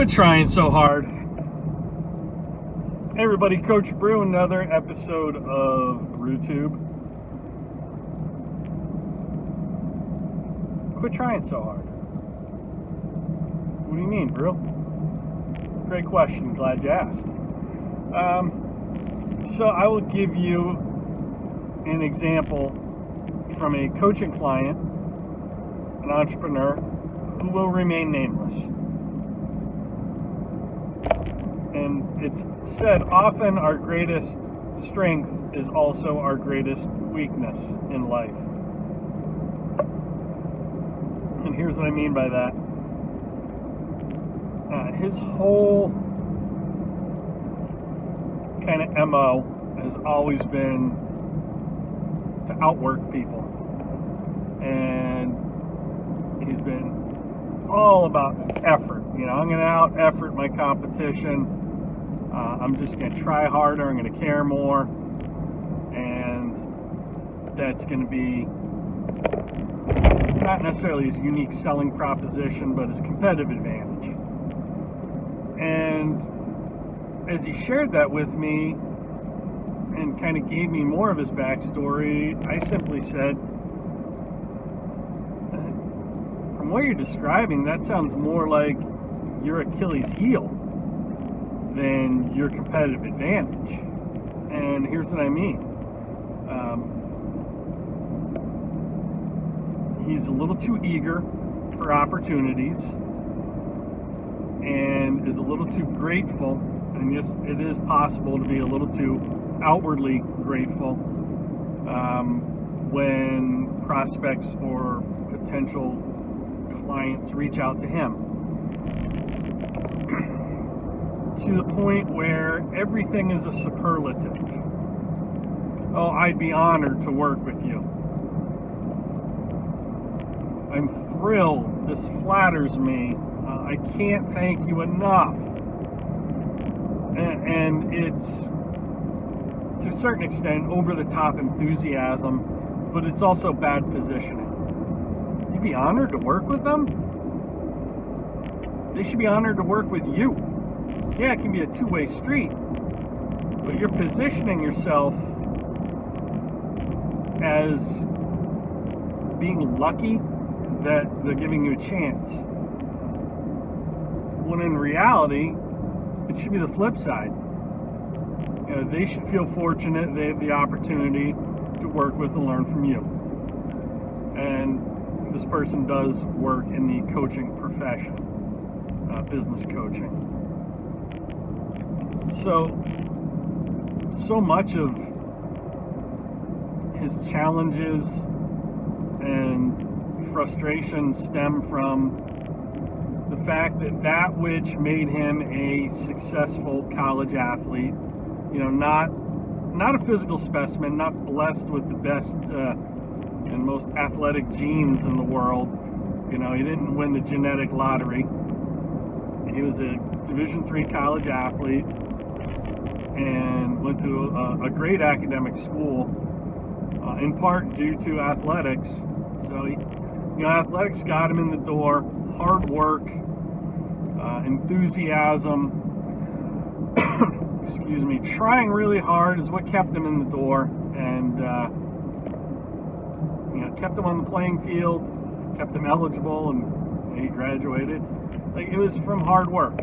Quit trying so hard. Hey everybody, Coach Brew, another episode of BrewTube. Quit trying so hard. What do you mean, Brew? Great question, glad you asked. So I will give you an example from a coaching client, an entrepreneur, who will remain nameless. And it's said often our greatest strength is also our greatest weakness in life. And here's what I mean by that. His whole kind of MO has always been to outwork people. And he's been all about effort. You know, I'm going to out-effort my competition. I'm just going to try harder. I'm going to care more. And that's going to be not necessarily his unique selling proposition, but his competitive advantage. And as he shared that with me and kind of gave me more of his backstory, I simply said, from what you're describing, that sounds more like your Achilles heel than your competitive advantage. And here's what I mean. He's a little too eager for opportunities and is a little too grateful. And yes, it is possible to be a little too outwardly grateful when prospects or potential clients reach out to him. To the point where everything is a superlative. Oh, I'd be honored to work with you. I'm thrilled. This flatters me. I can't thank you enough. And it's, to a certain extent, over-the-top enthusiasm, but it's also bad positioning. You'd be honored to work with them? They should be honored to work with you. Yeah, it can be a two-way street, but you're positioning yourself as being lucky that they're giving you a chance. When in reality, it should be the flip side. You know, they should feel fortunate they have the opportunity to work with and learn from you. And this person does work in the coaching profession, business coaching. So much of his challenges and frustration stem from the fact that which made him a successful college athlete, you know, not a physical specimen, not blessed with the best and most athletic genes in the world. You know, he didn't win the genetic lottery. He was a Division III college athlete and went to a great academic school, in part due to athletics. So, athletics got him in the door. Hard work, enthusiasm, excuse me, trying really hard is what kept him in the door and, kept him on the playing field, kept him eligible, and he graduated. Like, it was from hard work.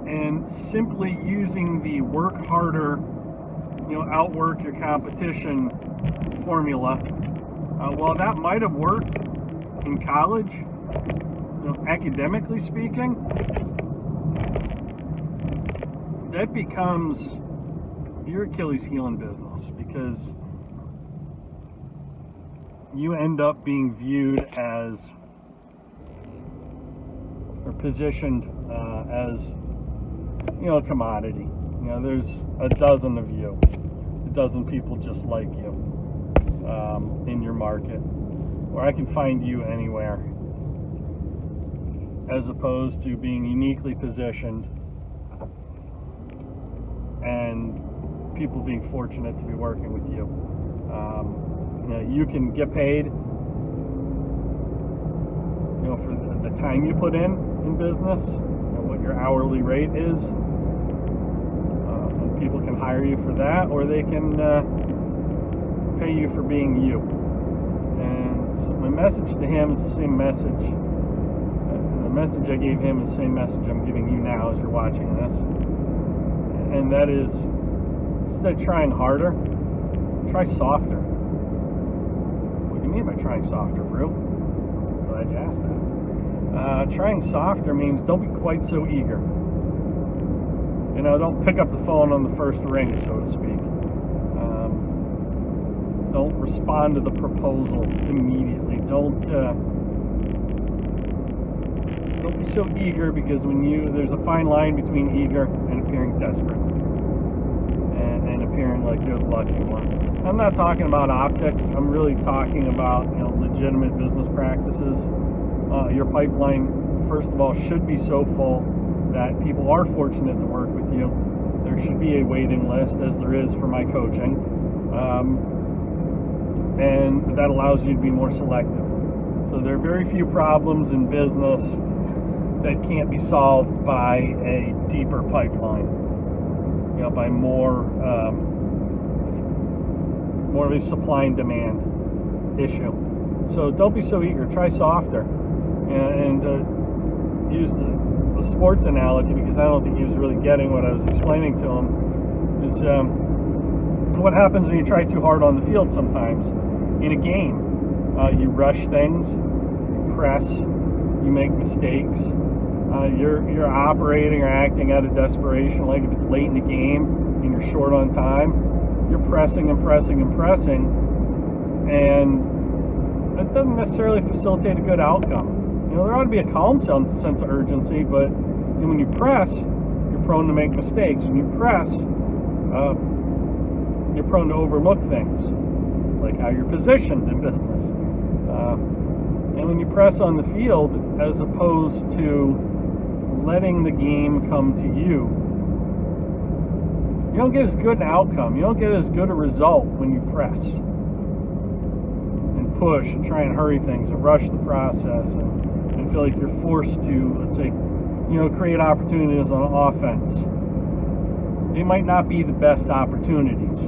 And simply using the work harder, outwork your competition formula, while that might have worked in college, academically speaking, that becomes your Achilles heel in business, because you end up being viewed as, or positioned as, a commodity. There's a dozen of you, a dozen people just like you in your market, or I can find you anywhere, as opposed to being uniquely positioned and people being fortunate to be working with you. You can get paid, for the time you put in business, what your hourly rate is. And people can hire you for that, or they can pay you for being you. And so my message to him is the same message. The message I gave him is the same message I'm giving you now as you're watching this. And that is, instead of trying harder, try softer. What do you mean by trying softer, Brew? Glad you asked that. Trying softer means don't be quite so eager. You know, don't pick up the phone on the first ring, so to speak. Don't respond to the proposal immediately. Don't be so eager, because there's a fine line between eager and appearing desperate and appearing like you're the lucky one. I'm not talking about optics. I'm really talking about, you know, legitimate business practices. Your pipeline, first of all, should be so full that people are fortunate to work with you. There should be a waiting list, as there is for my coaching, and that allows you to be more selective. So there are very few problems in business that can't be solved by a deeper pipeline, you know, by more of a supply and demand issue. So don't be so eager. Try softer, and use the sports analogy, because I don't think he was really getting what I was explaining to him. Is what happens when you try too hard on the field sometimes in a game. You rush things, you press, you make mistakes. You're operating or acting out of desperation. Like if it's late in the game and you're short on time, you're pressing and pressing and pressing, and that doesn't necessarily facilitate a good outcome. You know, there ought to be a calm sense of urgency, but when you press, you're prone to make mistakes. When you press, you're prone to overlook things, like how you're positioned in business. And when you press on the field, as opposed to letting the game come to you, you don't get as good an outcome. You don't get as good a result when you press and push and try and hurry things and rush the process and feel like you're forced to, let's say, you know, create opportunities on offense. They might not be the best opportunities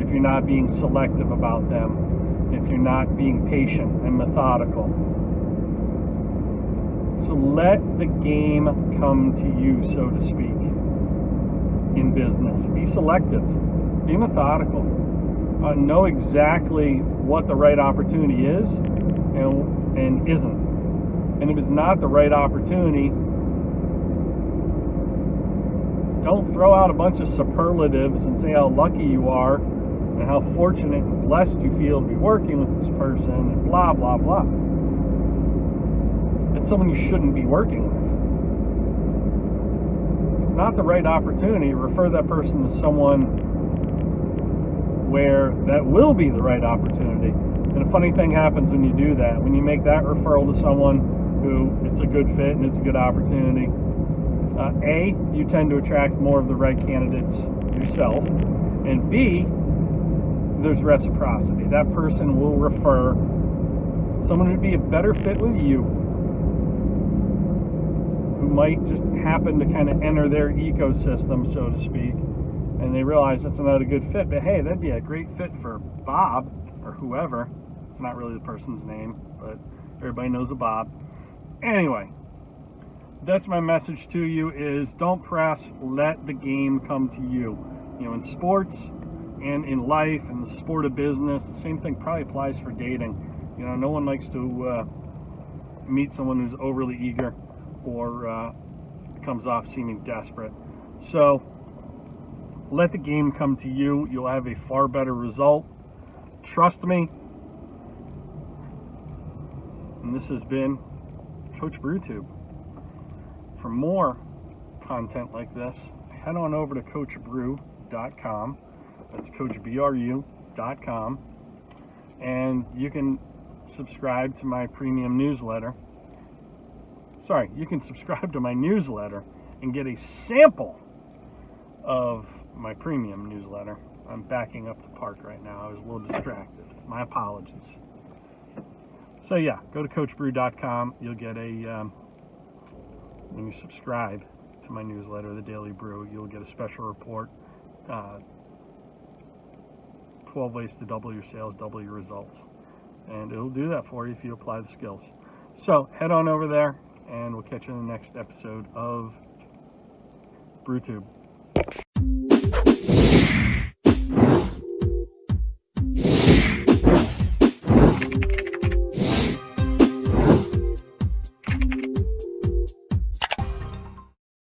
if you're not being selective about them, if you're not being patient and methodical. So let the game come to you, so to speak, in business. Be selective. Be methodical. Know exactly what the right opportunity is and isn't. And if it's not the right opportunity, don't throw out a bunch of superlatives and say how lucky you are and how fortunate and blessed you feel to be working with this person and blah, blah, blah. It's someone you shouldn't be working with. If it's not the right opportunity, refer that person to someone where that will be the right opportunity. And a funny thing happens when you do that. When you make that referral to someone who it's a good fit and it's a good opportunity, A, you tend to attract more of the right candidates yourself, and B, there's reciprocity. That person will refer someone who'd be a better fit with you, who might just happen to kind of enter their ecosystem, so to speak, and they realize that's not a good fit, but hey, that'd be a great fit for Bob or whoever. It's not really the person's name, but everybody knows a Bob. Anyway, that's my message to you, is don't press, let the game come to you. You know, in sports and in life and the sport of business, the same thing probably applies for dating. You know, no one likes to meet someone who's overly eager or comes off seeming desperate. So let the game come to you. You'll have a far better result. Trust me. And this has been Coach BrewTube. For more content like this, head on over to CoachBrew.com. That's CoachBRU.com. And you can subscribe to my premium newsletter. Sorry, you can subscribe to my newsletter and get a sample of my premium newsletter. I'm backing up the park right now. I was a little distracted. My apologies. So yeah, go to CoachBrew.com. You'll get a when you subscribe to my newsletter, The Daily Brew, you'll get a special report, 12 ways to double your sales, double your results. And it'll do that for you if you apply the skills. So head on over there, and we'll catch you in the next episode of BrewTube.